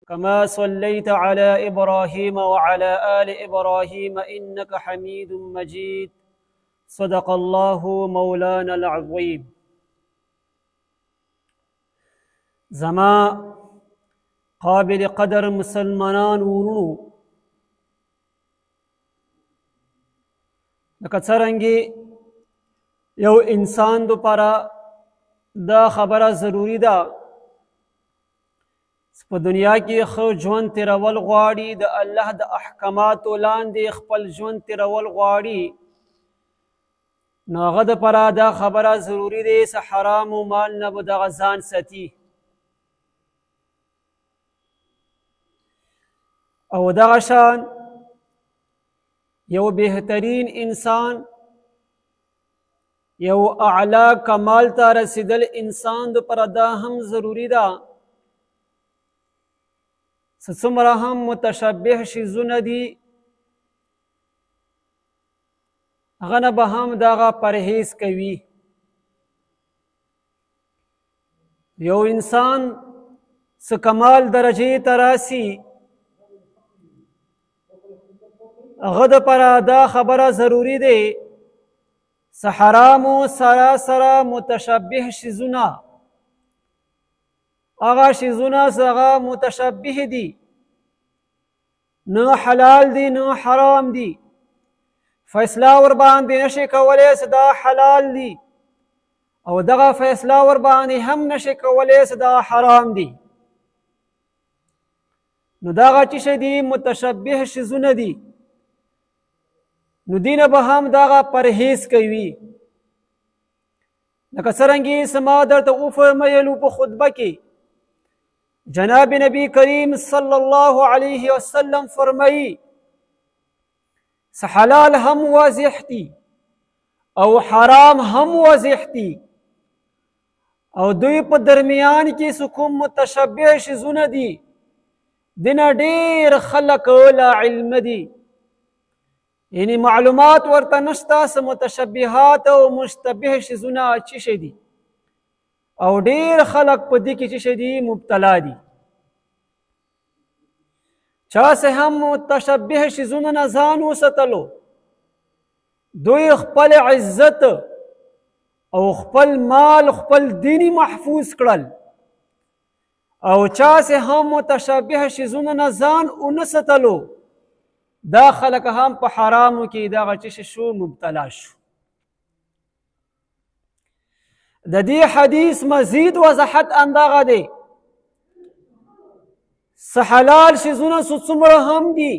كما صليت على إبراهيم وعلى آل إبراهيم إنك حميد مجيد. صدق الله مولانا العظيم. زما قابل قدر مسلمانان ورونو، لکه څرنګه یو انسان دو پارا دا خبره ضروری ده په دنیا کې خو ژوند تیرول غواړي، د الله د احکاماتو لاندې خپل ژوند تیرول غواړي، نو هغه دپاره دا خبره ضروري دی څه حرامو مال نه به دغه ځان ساتي. او دغه شان یو بهترین انسان، یو اعلی کمال ته رسیدل انسان دپاره دا هم ضروري ده څومره هم متشبه شیزونه دي هغه نه به هم دغه پرهیز کوي. یو انسان څه کمال درجې ته راسي هغه دپاره دا خبره ضروري دی څه حرامو سره سره متشبه شیزونه، هغه شیزونه هغه متشبه دي، نه حلال دي نه حرام دي، فیصله ور باندې نشي کولی چې دا حلال دي او دغه فیصله ور باندې هم نشي کولی چې دا حرام دي. نو دغه چې شي دي متشبه شیزونه دي، نو دینه به هم دغه پرهیز کوي. لکه څرنګه سما درته وفرمایلو په خطبه کې جناب نبی کریم صلی الله علیه وسلم فرمایی حلال هم واضح دي او حرام هم واضح دي، او دوی په درمیان کې کوم متشبه شیزونه دي دینه ډیر خلک لا علم دي، یعنی معلومات ورته نشته څه متشبهات او مشتبه شیزونه څه شي دي، او ډیر خلق په دې کې چې دي مبتلا دي. چا سه هم متشبه شیزونه نه ځان وساتلو، دوی خپل عزت او خپل مال خپل دینی محفوظ کړل، او چا سه هم متشبه شیزونه نه ځان ونه ساتلو، دا خلق هم په حرامو کې دغه چې شو مبتلا شو. د دې حدیث مزید وضاحت اندغه دی څه حلال شیزونه څومره هم دي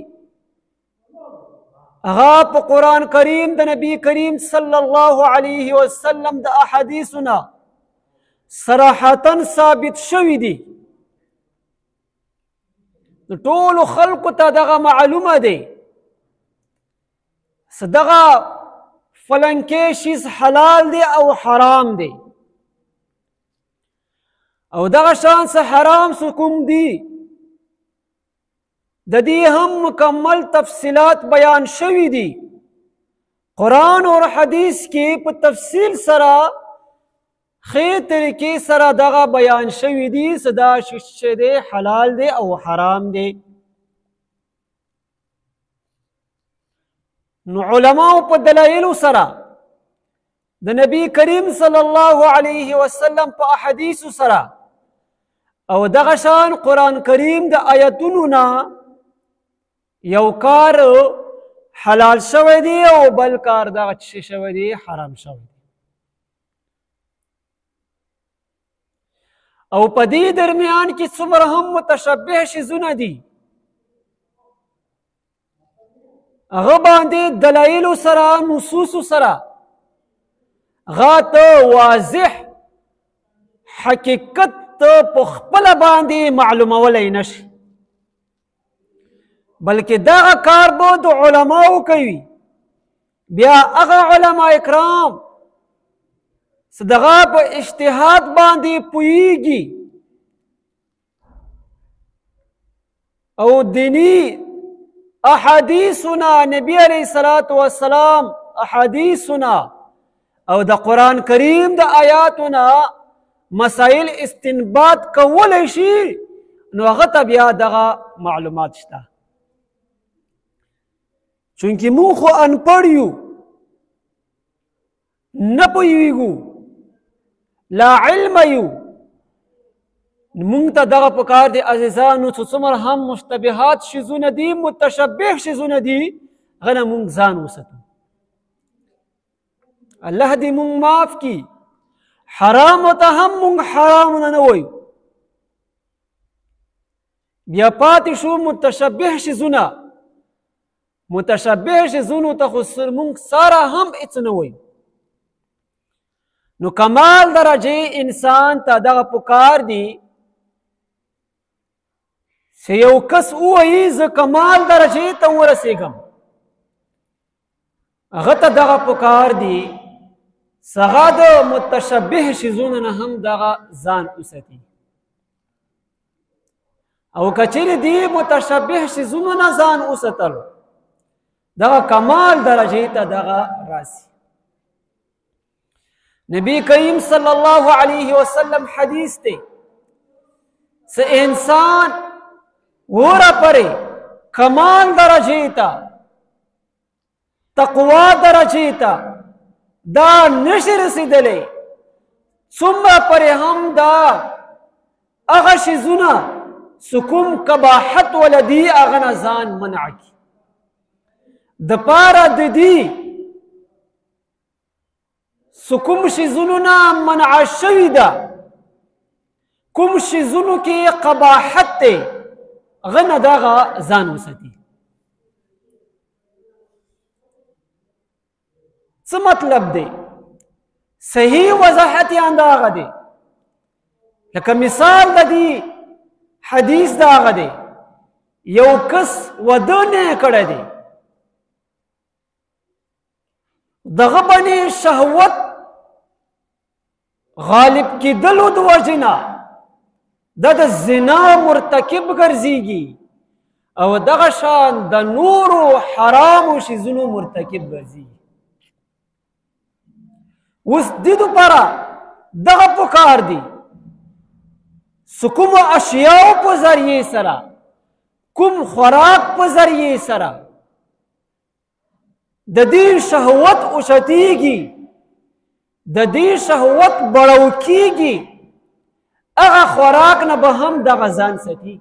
هغه په قرآن کریم د نبی کریم صلی الله علیه وسلم د احادیثونه صراحتا ثابت شوي دي، د ټولو خلقو ته دغه معلومه دی څه دغه فلانکې شیز حلال دی او حرام دی، او دغه شان څه حرام څه کوم دي د دې هم مکمل تفصیلات بیان شوي دي. قرآن اور حدیث کې په تفصیل سره ښې طریقې سره دغه بیان شوي دي څه دا شی دی حلال دی او حرام دی. نو علماو په دلایلو سره د نبی کریم صلی الله علیه وسلم په احادیثو سره او دغه شان قرآن کریم د آیتونو نه یو کار حلال شوی دی او بل کار دغه څه شوی دی حرام شوی دی، او په دې درمیان کې څومره هم متشبه شیزونه دي هغه باندې دلایلو سره نصوصو سره غاته واضح حقیقت په خپل باندې معلومولی نشي، بلکې دغه کار به د علماو کوي. بیا هغه علما اکرام څه دغه په اجتهاد باندې پوهیږي او دینی احادیثنا نبی علیہ الصلوۃ والسلام احادیثنا او د قرآن کریم د آیاتنا مسائل استنباط کولی شي نو هغه ته بیا دغه معلومات شته. چونکې مونږ خو انپړ یو، نه پوهېږو، لا علم یو. مونږ ته دغه پکار دی عزیزانو چې څومره هم مشتبهات شیزونه دي، متشبه شیزونه دي، هغه نه مونږ ځان وساتو. الله دې مونږ معاف کي. حرامو ته هم مونږ حرام نه وایو. بیا پاتې شو متشبه شیزونه. متشبه شیزونو ته خو مونږ ساره هم هېڅ نه وایو. نو کمال درجه انسان ته دغه پکار دی چې یو کس ووایي زه کمال درجې ته ورسېږم، هغه ته دغه پکار دی چې هغه د متشبه شیزونو نه هم دغه ځان وساتي. او که چیرې دې متشبه شیزونو نه ځان وساتلو، دغه کمال درجې ته دغه راسي. نبی کریم صلی اللہ علیہ وسلم حدیث تے سے انسان ورا پرے کمال درجیتا تقوی درجیتا دا نشر سیدلے ثم پرے ہم دا اغش زنا سکم قباحت ولدی اغنزان منع کی دپارا دی سکم شیزونو نا منع شوی دا، کم شیزونو کی قباحت تے غن داغا زان وساتی. څه مطلب دی؟ صحیح وضاحت انداغه دی. لکه مثال د دې حدیث داغه دی، یو کس وده نه کړی دی، دغه باندې شهوت غالب کی دلو دو وجنا د زنا مرتکب ګرځيږي او دغه شان د نورو حرامو شیزونو مرتکب ګرځي. اوس د دې لپاره دغه پکار دی سکوم اشیاء په ذریعے سره، کوم خوراک په ذریعے سره د دې شهوت اوچتیږي، د دې شهوت بړو کیږي، هغه خوراک نه به هم دغه ځان ساتي.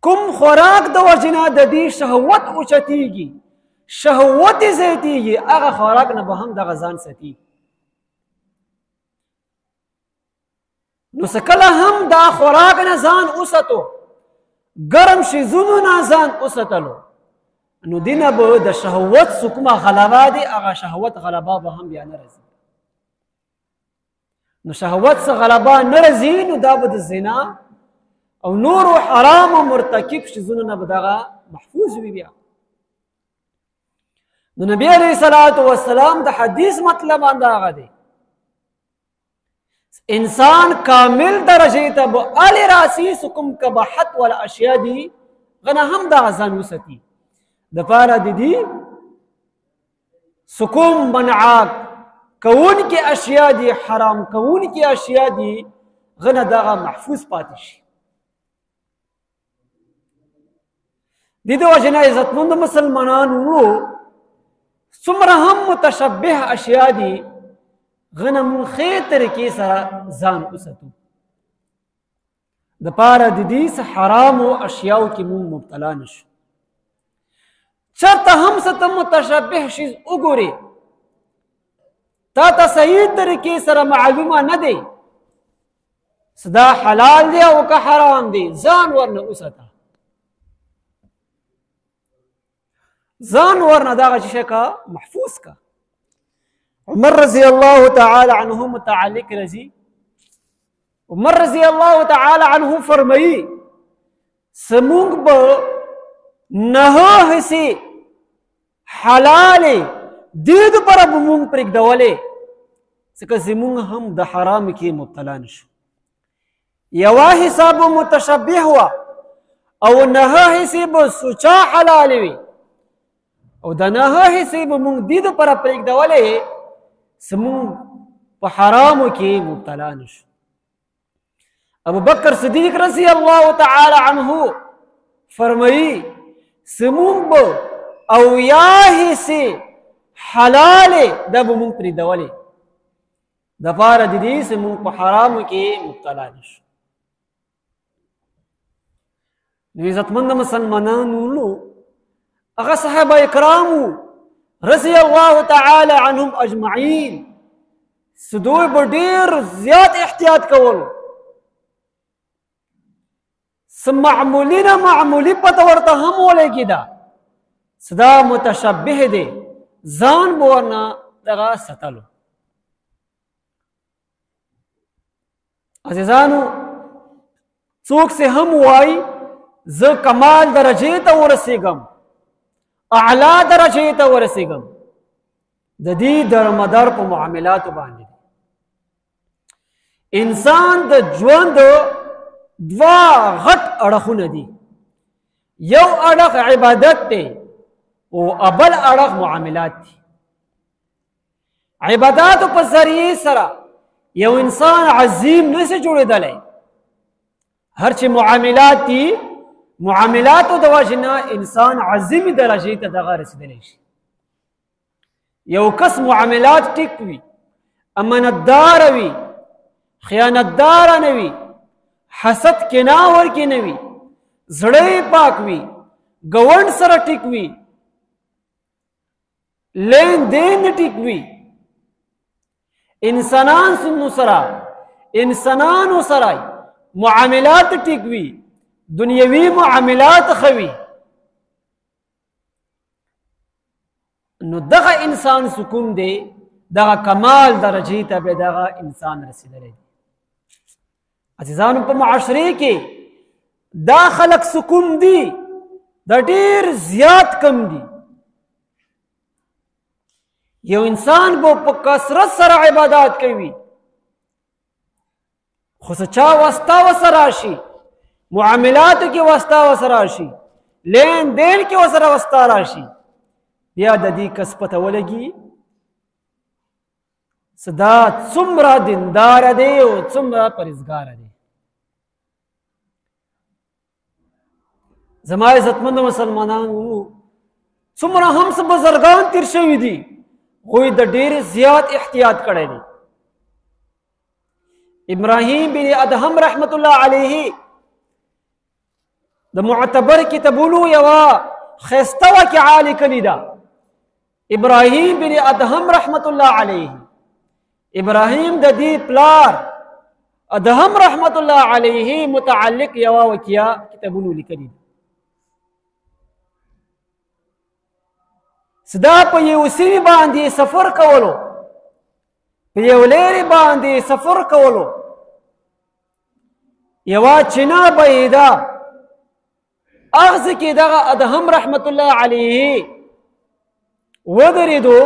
کوم خوراک د وجنه د دې شهوت اوچتیږي، شهوت زیاتیږي، هغه خوراک نه به هم دغه ځان ساتي. نو سکله هم دا خوراک نه ځان اوساتو، ګرم شیزونو نه ځان اوساتلو، نو دینه به د شهوت سکمه غلبه دی، هغه شهوت غلبه به هم بیا نه راځي. نو شهوت څخه غلبه نه راځي، نو دا به د زنا او نورو حرام او مرتکب شیزونو نه به دغه محفوظ وي. بیا نو نبی علیہ الصلوۃ والسلام د حدیث مطلب انداغه دی انسان کامل درجه ته به ال راسی سکم قباحت ولا اشیاء دی غنه هم دا ځان وستی د پاره دی سکم منعات کون کی اشیاء دی حرام کون کی اشیاء دی غنه دا محفوظ پاتې شي. د دې وجنه عزتمند مسلمانانو څومره هم متشبه اشیاء دی غنه مون خیر طریقې سره ځان وساتو د پاره د دې حرام او اشیاء کې مون مبتلا نشو. چرته هم ست متشبه شي وګوري تا ته صحیح طریقې سره معلومه نه دی صدا حلال دی او که حرام دی، ځان ورنه وساته، ځان ورنه دغه شي کا محفوظ کا. عمر رضی اللہ تعالی عنہ متعلق رضی عمر رضی اللہ تعالی عنہ فرمائی سمونگ با نہو حسی حلال دید پر بمونگ پرک دولے سکا زمونگ ہم دا حرام کی مبتلا نشو. یوا حساب متشبہ ہوا او نہو حسی با سوچا حلال وی او دا نہو حسی بمونگ دید پر پرک دولے سمون په حرامو کې مبتلا نشو. ابو بکر صدیق رضی اللہ تعالی عنہ فرمائی سمون بو او یاہی سے حلال دب من پری دولی دفار دیدی سمون پا حرام کے مبتلا نشو. نو عزتمند مسلمانانو اغا صحابہ اکرامو رضی اللہ تعالی عنہم اجمعین سدوی بڑیر زیاد احتیاط کول سمعمولی نا معمولی پتا ورطا ہم والے کی دا صدا متشبہ دے زان بورنا دغا ستلو. عزیزانو څوک سے ہم وائی ز کمال درجے تا ورسیگم اعلا درجے تا ورسیگم د دې درمدار په معاملاتو باندې انسان د ژوند دوا غټ اړخونه دي. یو اړخ عبادت دی او ابل اړخ معاملات دي. عباداتو په ذریعه سره یو انسان عظیم نشي جوړېدلی. هر چې معاملات دي معاملاتو د وجې نه انسان عظیمې درجې ته دغه رسېدلی شي. یو کس معاملات ټیک وي امانتدار وي خیانتدار نه وي حسد کنا ورکې نه وي زړه پاک وي ګوند سره ټیک وي لین دین ټیک وي انسانانو سره معاملات ټیک وي دنیوي معاملات خوي نو دغه انسان سکون دی دغه کمال درجې ته به دغه انسان رسیدلی. عزیزانو په معاشره کې دا خلق سکون دی دا ډیر زیات کم دی. یو انسان به په کثرت سره عبادات کوي خو څه چا واسطه ورسره راشي معاملاتو کې واسطه ورسره راشي لین دین کې ورسره واسطه راشي بیا د دې کس پته ولګي صدا څومره دیندار دی او څومره پرهیزګار دی. زما عزتمند مسلمانانو څومره هم څه بزرګان تیر شوي دي خو د ډېر زیات احتیاط کړی دی. ابراهیم بن ادهم رحمت الله علیه د معتبر کتابونو یوه ښایسته واقعه لیکلې ده. ابراهیم بن ادهم رحمت الله علیه ابراهیم د دې پلار ادهم رحمت الله علیه متعلق یوه واقعه کتابونو لیکلې ده. صدا په یو سیمې باندې سفر کولو په یو لرې باندې سفر کولو یوه چینه بعیده اغز کې دغه ادهم رحمت الله علیه ودرېدو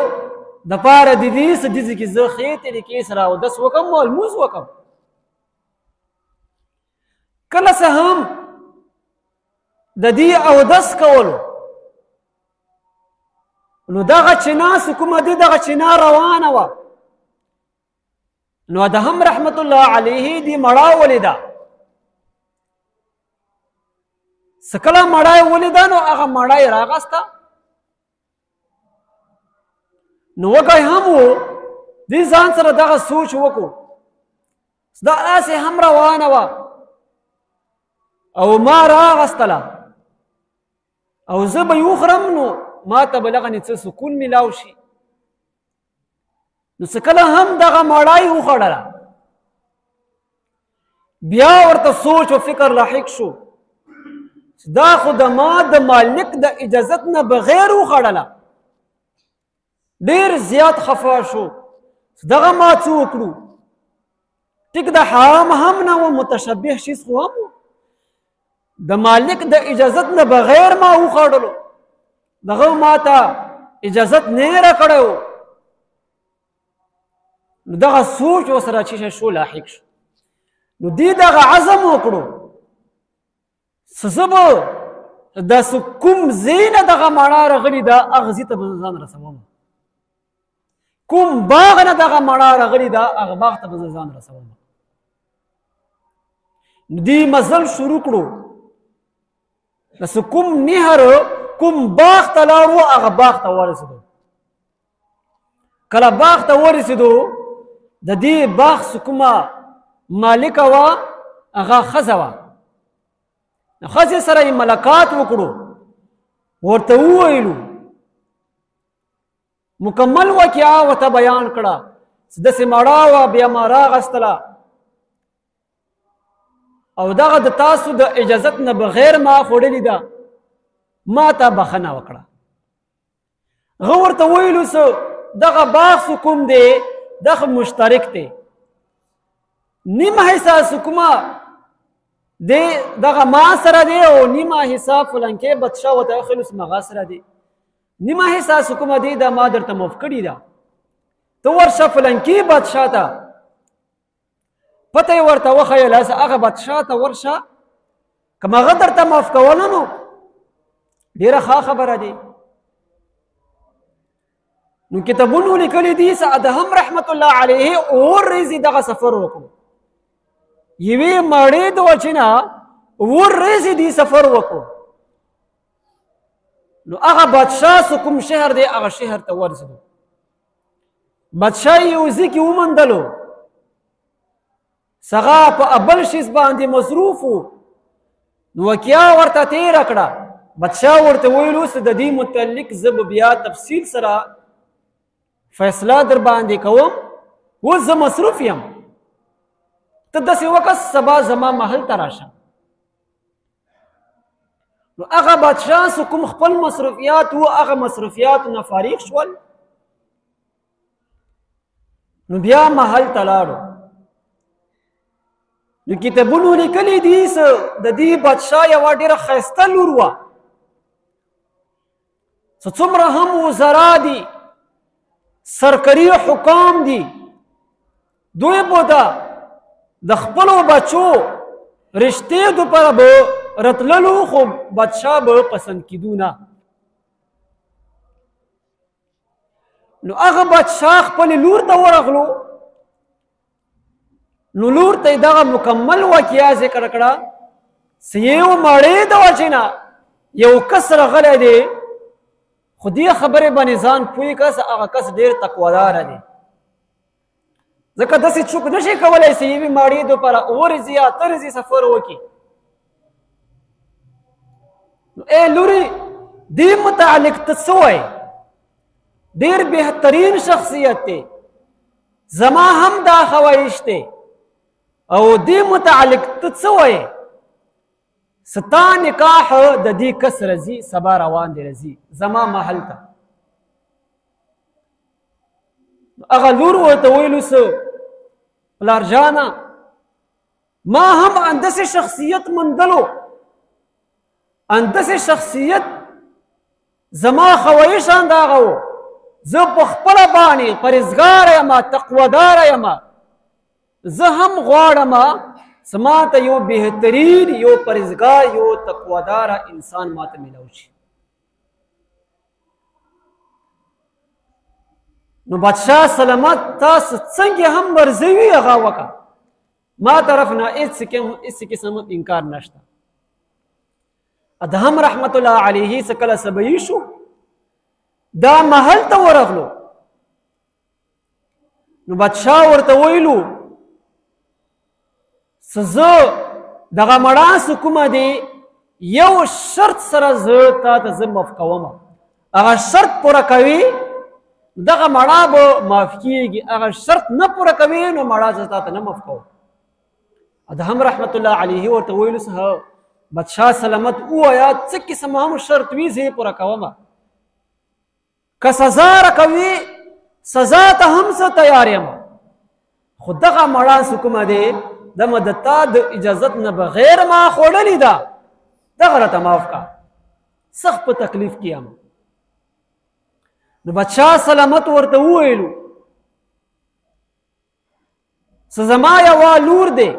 د پاره د دې څه دې کې زه ښې طریقې سره اودس وکړم او لمونځ وکړم. کله څه هم د دې اودس کولو نو دغه چینه څه کومه دي دغه چینه روانه وه نو ادهم رحمت الله علیه دې مړه ولیده. څه کله مړه یې ولیده نو هغه مړه یې راغسته نو وږی هم و دې ځان سره دغه سوچ وکړو دا داسې هم روانه وه او ما راغستله او زه به یې وخورم نو ما ته به دغه څه سکون میلاو شي. نو څه کله هم دغه مړه یې وخوړله بیا ورته سوچ و فکر لاحق شو دا خو د ما د مالک د اجازت نه بغیر وخوړله. ډېر زیات خفه شو دغه ما څه وکړو ټیک د حرام هم نه و متشبه شیز خو هم و د مالک د اجازت نه بغیر ما وخوړلو دغه ما ته اجازت نه راکړی و. نو دغه سوچ ورسره چې شو لاحق شو نو دې دغه عزم وکړو څه زه به داسې کوم ځای نه دغه مړه راغلې ده هغه ځای ته به ځان رسوم کوم باغ نه دغه مړه راغلې ده هغه باغ ته به ځان رسوم. دی مزل شروع کړو نس کوم نهر کوم باغ ته لاړو هغه باغ ته ورسېدو کله باغ ته ورسېدو د دې باغ کومه مالکه وه هغه ښځه وه ښځې سره یې ملاقات وکړو ورته وویلو مکمل واقعه ورته بیان کړه داسې مړه وه بیا ما راغستله او دغه د تاسو د اجازت نه بغیر ما خوړلې ده ما ته بخښنه وکړه هغه ورته ویلو څه دغه باغ څه کوم دی دغه مشترک دی نیمه حصه څه کومه دی دغه ما سره دی او نیمه حصه فلانکې بادشاه ورته اخلو څه هغه سره دی نیمه حصه څه کومه دی دا ما درته معاف کړې ده ته ورشه فلانکي بادشاه ته پته یې ورته وښیله هغه بادشاه ته ورشه که هغه درته معاف کوله نو ډېره ښه خبره دی نو کتابونو لیکلي دي ادهم رحمت الله علیه اور ریزې دغه سفر وکړو یوې مړې د وجې نه اور ریزې دي سفر وکړو نو هغه بادشاه څه کوم شهر دی هغه شهر ته ورسېدو بادشاه یې یو ځای کې وموندلو سغا په ابل شیز باندې مصروف و نو واقعه ورته تېره کړه بادشاه ورته ویلو چې د دې متعلق زه به بیا تفصیل سره فیصله در باندې کوم اوس زه مصروف یم ته داسې وکړه سبا زما محل ته راشه نو هغه بادشاه څه کوم خپل مصروفیات و هغه مصروفیاتو نه فارغ شول نو بیا محل ته لاړو نو کتابونو لیکلي دي د دې بادشاه یوه ډېره ښایسته لور وه څومره هم وزرا دي سرکري حکام دي دوی به د خپلو بچو رشتې دپاره به رتللو خو بادشاه به پسند کېدو نه نو هغه بادشاه خپلې لور ته ورغلو نو لور ته یې دغه مکمل واقعه ذکر کړه چې یو مړې د وجې نه یو کس راغلی دی خو دې خبرې باندې ځان پوه کړه چې هغه کس ډېر تقواداره دی ځکه داسې څوک نشي کولی چې یوې مړې دپاره ورځي یا اته ورځې سفر وکړي نو ای لورې دې متعلق ته څه وایې ډېر بهترین شخصیت دی زما هم دا خواهش دی او دې متعلق ته څه وایې ستا نکاح د دې کس رځي سبا روان دی رځي زما محل ته هغه لور ورته ویلو څه پلار جانه ما هم انداسې شخصیت موندلو انداسې شخصیت زما خواهش همدغه و زه په خپله باندې پرهیزګاره یمه تقواداره یمه زه هم غواړم چې ما ته یو بهترین یو پرهیزګار یو تقواداره انسان ما ته میلاو شي نو بادشاه سلامت تاسو څنګه هم مرضوي هغه وکړه ما طرف نه هېڅ قسم انکار نشته ادهم رحمت الله علیه څه کله سبعي شو دا محل ته ورغلو نو بادشاه ورته ویلو چې زه دغه مړانس کومه دی یو شرط سره زه تا ته زه معاف کوم هغه شرط پوره کوي دغه مړه به معاف کیږي هغه شرط نه پوره کوي نو مړه زه تا ته نه معاف کوم ادهم رحمت الله علیه ورته ویلو چې بادشاه سلامت ووایه څه قسم هم شرط وي زه یې پوره کوم که سزا راکوي سزا ته هم زه تیار یم خو دغه مړانس کومه دی دمه د تا د اجازت نه بغیر ما خوړلې ده دغه راته معاف کا سخت په تکلیف کې یم نو بادشاه سلامت ورته وویلو چې زما یوه لور دی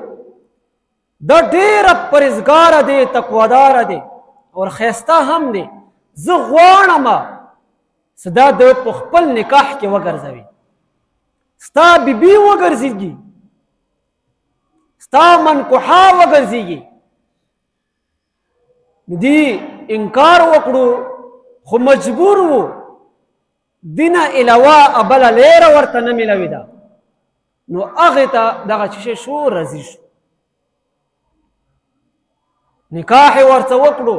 دا ډېره پرهیزګاره دی تقواداره دی او ښایسته هم دی زه غواړم چې دا د په خپل نکاح کې وګرځوي ستا بیبي وګرځېږي ستا منکوحا وګرځېږي، دی انکار وکړو خو مجبور وو، دینه علاوه بله لیره ورته نه میلاوي ده، نو هغې ته دغه څه شو رضي شو، نکاح یې ورته وکړو.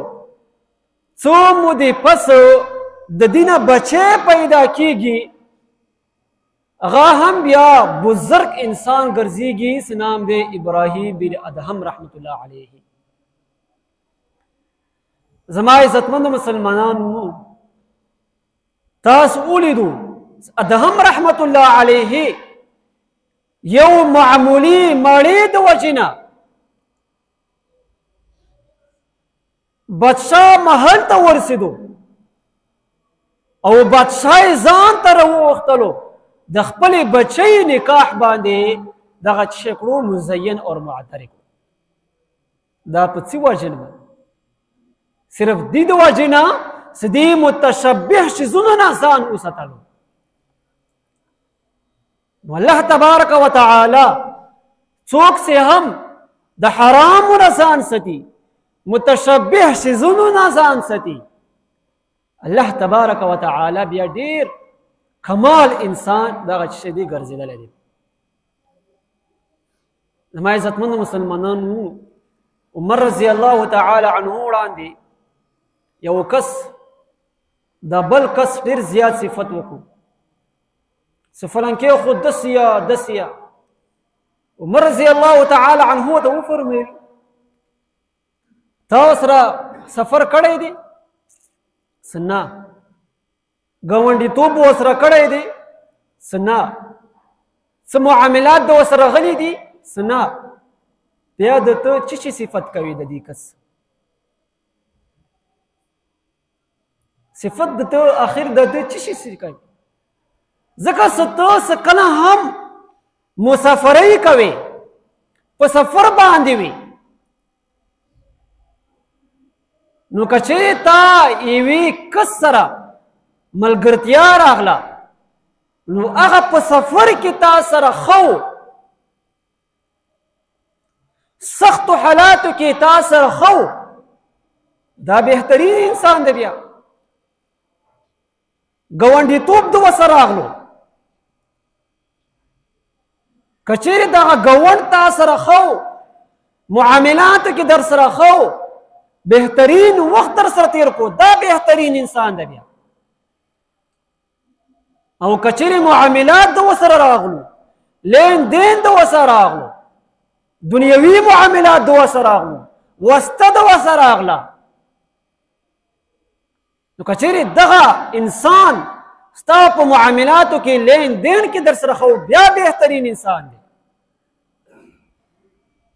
څو مودې پس د دینه بچی پیدا کیږي، هغه هم بیا بزرگ انسان ګرځېږي، څه نام دی ابراهیم بن ادهم رحمت الله علیه. زما عزتمندو مسلمانانو، تاسو ولیدو ادهم رحمت الله علیه یو معمولی مړی د وجې نه بادشاه محل ته ورسېدو او بادشاه یې ځان ته راووښتلو، د خپلې بچۍ نکاح باندې دغه څه کړو مزین اور معطر کړو. دا په څه وجه نه، صرف دې د وجې نه چې دې متشبه شیزونو نه ځان وساتلو. نو الله تبارک و تعالی څوک چې هم د حرامو نه ځان ساتي، متشبه شیزونو نه ځان ساتي، الله تبارک و تعالی بیا ډیر کمال انسان دغه څه دی ګرځېدلی دی. زما عزتمندو مسلمانانو، عمر رضی الله تعالی عنه وړاندې یو کس د بل کس ډیر زیات صفت وکړو، چې فلانکې خو دسیه. عمر رضی الله تعالی عنه ته وفرمیل تا سره سفر کړی دی؟ څه نه. ګاونډیتوب ورسره کړی دی؟ څه نه. څه معاملات د ورسره غلي دي؟ څه نه. بیا د ته څه صفت کوي د دې کس؟ صفت د ته آخر د ته څه کوي؟ ځکه څه ته څه کله هم مسافرۍ کوي، په سفر باندې وي، نو که چېرې تا یوې کس سره ملګرتیا راغله، نو هغه په سفر کې تا سره ښه و، سختو حالاتو کې تا سره ښه و، دا بهترین انسان دی. بیا ګاونډیتوب د ورسره راغلو، که چېرې دغه ګاونډ تا سره ښه و، معاملاتو کې در سره ښه و، بهترین وخت در سره تیر کو، دا بهترین انسان دی. بیا او که چېرې معاملات د ورسره راغلو، لین دین د ورسره راغلو، دنیوي معاملات د ورسره راغلو، وسته د ورسره راغله، نو که چېرې دغه انسان ستا په معاملاتو کې لین دین کې در سره ښه، بیا بهترین انسان دی.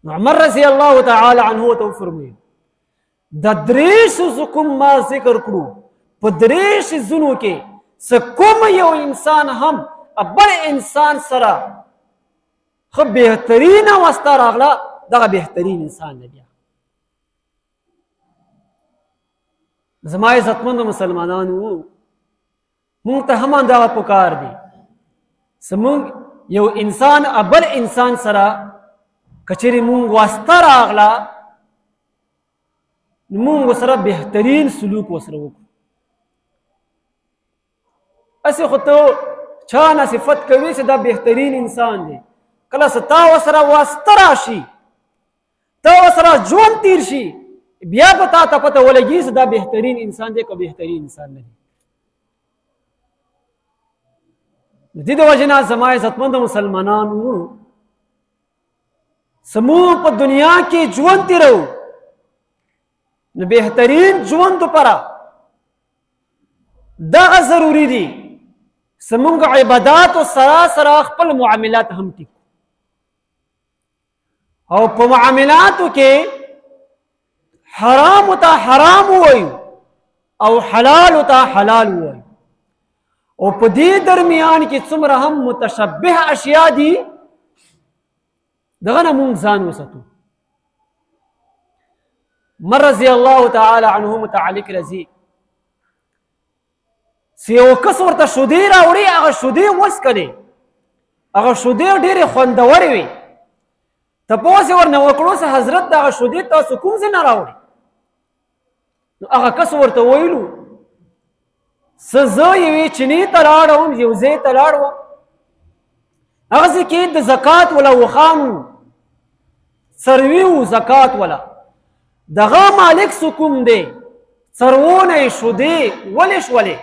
نو عمر رضی الله تعالی عنه ته وفرمیل د درې څیزو کوم ما ذکر کړو، په درې څیزونو کې څه کوم یو انسان هم بل انسان سره ښه بهترینه واسطه راغله، دغه بهترین انسان دی. بیا زما عزتمندو مسلمانانو، مونږ ته هم همدغه پکار دی چې مونږ یو انسان بل انسان سره که چېرې مونږ واسطه راغله، مونږ سره بهترین سلوک ورسره وکړو. هسې خو ته چا نه صفت کوي چې دا بهترین انسان دی، کله چې تا ورسره واسطه راشي، تا ورسره ژوند تیر شي، بیا به تا ته پته ولګي چې دا بهترین انسان دی که بهترین انسان نه دی. د دې د وجې نه زما عزتمندو مسلمانانو، چې موږ په دنیا کې ژوند تېروو، نو بهترین ژوند دپاره دغه ضروري دي چې موږ عباداتو سره سره خپل معاملات هم ټیک، او په معاملاتو کې حرامو ته حرام ووایو او حلالو ته حلال ووایو، او په دې درمیان کې څومره هم متشبه اشیا دي، دغه نه مونږ ځان وساتو. عمر رضی الله تعالی عنه متعلق رضی چې یو کس ورته شودې راوړي، هغه شودې وڅکلې، هغه شودې ډېرې خوندورې وي، تپوس یې ورنه وکړو چې حضرت دغه شودې تاسو کوم ځای نه راوړئ؟ نو هغه کس ورته ویلو چې زه یوې چینې ته لاړم، یو ځای ته لاړم، هغسې کې د زکات ولا وخان وو، څروي وو زکات ولا. دغه مالک څه کوم دی؟ څروونه یې شودې ولې شولې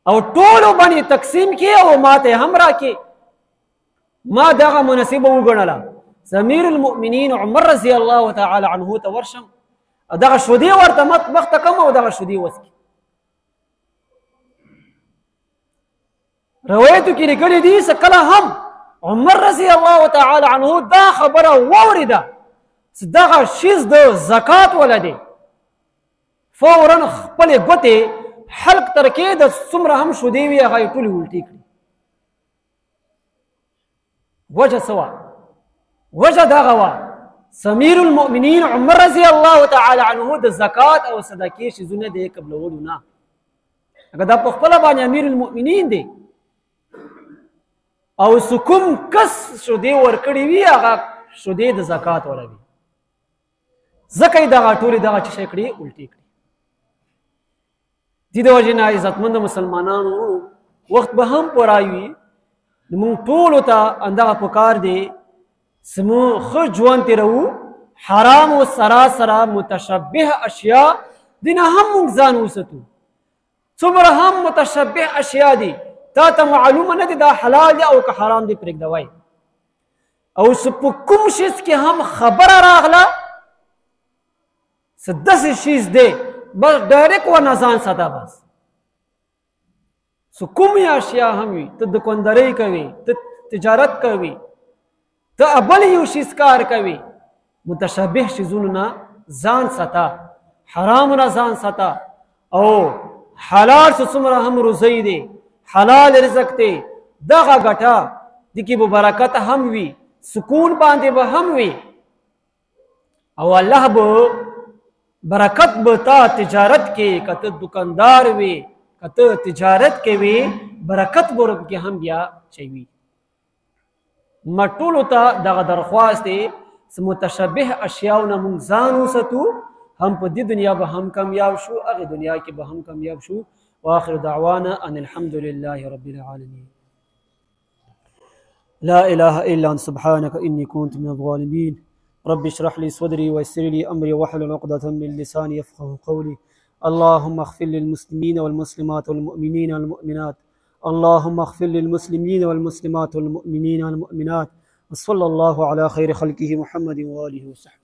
او ټولو باندې تقسیم کړي او ماته هم راکړي. ما دغه مناسبه وګڼله امیر المؤمنین عمر رضی الله تعالی عنه ته ورشم، دغه شودې ورته مخ ته کم او دغه شودې وڅکي. روایتو کې لیکلي دي چې کله هم عمر رضی الله تعالی عنه دا خبره واورېده چې دغه شیز د زکات ولا دی، فورا خپلې ګوتې حلق ترکې د څومره هم شودې وي هغه یې ټولې الټې کړي. وجه څه وه؟ وجه دغه وه امیر المؤمنین عمر رضی الله تعالی عنه د زکات او صدقې شیزونه د یې قبلولو نه. هغه دا په خپله باندې امیر المؤمنین دی او چې کوم کس شودې ورکړې وي هغه شودې د زکات ولا وي، ځکه یې دغه ټولې دغه څه شی کړي الټې کړي. دې د وجې نه عزتمند مسلمانانو وخت به هم پوره وي، موږ ټولو ته همدغه پکار دی چې موږ ښه ژوند تېروو، حرامو سره سره متشبه اشیا دې نه هم موږ ځان وساتو. څومره هم متشبه اشیا دي تا ته معلومه نه دي دا حلال دی او که حرام دی پرېږدوئ. او چې په کوم شیز کې هم خبره راغله چې داسې شیز دی بس ډایرکټ ورنه ځان ساته. بس چې کومې اشیا هم وي، ته دکاندارۍ کوي، ته تجارت کوي، ته بل یو شیز کار کوي، متشابه شیزونو نه ځان ساته، حرامو نه ځان ساته. او حلال چې څومره هم روزی دی، حلال رزق دی، دغه ګټه دې کې به برکت هم وي، سکون باندې به هم وي او الله به برکت به تا تجارت کې، که ته دکاندار وي، که ته تجارت کې وي، برکت به کې هم بیا شی وي. ما ټولو ته دغه درخواست دی چې متشبه اشیاو نه موږ ځان وساتو، هم په دې دنیا به هم کامیاب شو، هغې دنیا کې به هم کامیاب شو. وآخر دعوانا أن الحمد لله رب العالمين. لا إله إلا أنت سبحانك إني كنت من الظالمين. رب اشرح لي صدري ويسر لي أمري واحلل عقدة من لساني يفقهوا قولي. اللهم اغفر للمسلمين والمسلمات والمؤمنين والمؤمنات. اللهم اغفر للمسلمين والمسلمات والمؤمنين والمؤمنات. وصلى الله على خير خلقه محمد وآله وصحبه.